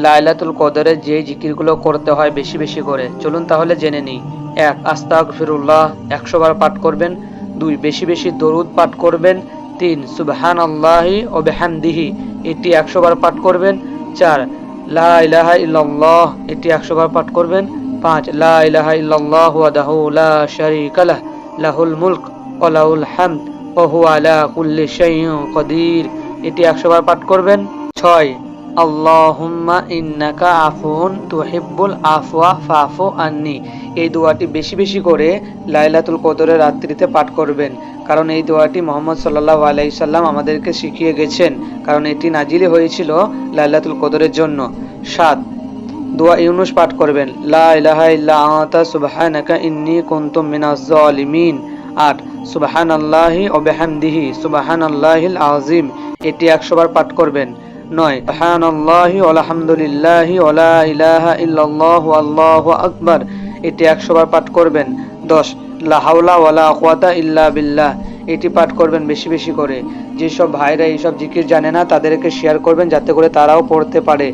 লাইলাতুল কদরে যে জিকিরগুলো করতে হয় বেশি বেশি করে, চলুন তাহলে জেনে নিই। 1. আস্তাগফিরুল্লাহ 100 বার পাঠ করবেন। 2. বেশি বেশি দরুদ পাঠ করবেন। 3. সুবহানাল্লাহি ওয়া বিহামদিহি, এটি 100 বার পাঠ করবেন। 4. লা ইলাহা ইল্লাল্লাহ, এটি 100 বার পাঠ করবেন। 5. লা ইলাহা ইল্লাল্লাহু ওয়াহদাহু লা শারীকা লাহ, লাহুল মুলক ওয়া লাহুল হামদ ওয়া হুয়া আলা কুল্লি শাইইন কাদির, এটি 100 বার পাঠ করবেন। 6. আল্লাহুম্মা ইন্নাকা আফুন তুহিব্বুল আফওয়া ফাফু আন্নি, এই দোয়াটি বেশি বেশি করে লাইলাতুল কদরের রাত্রিতে পাঠ করবেন, কারণ এই দোয়াটি মুহাম্মদ সাল্লাল্লাহু আলাইহি সাল্লাম আমাদেরকে শিখিয়ে গেছেন, কারণ এটি নাজিল হয়েছিল লাইলাতুল কদরের জন্য। 7. দোয়া ইউনুস পাঠ করবেন, লা ইলাহা ইল্লা আনতা সুবহানাকা ইন্নী কুনতু মিনাজ জালিমিন। 8. সুবহানাল্লাহি ওয়া বিহামদিহি সুবহানাল্লাহিল আযীম, এটি 100 বার পাঠ করবেন। 9. সুবহানাল্লাহি ওয়া আলহামদুলিল্লাহি ওয়া লা ইলাহা ইল্লাল্লাহু আল্লাহু আকবার, এটি 100 বার পাঠ করবেন। 10. লা হাওলা ওয়া লা কুওয়াতা ইল্লা বিল্লাহ, এটি পাঠ করবেন বেশি বেশি করে। যেসব ভাইরা এইসব জিকির জানে না তাদেরকে শেয়ার করবেন যাতে করে তারাও পড়তে পারে।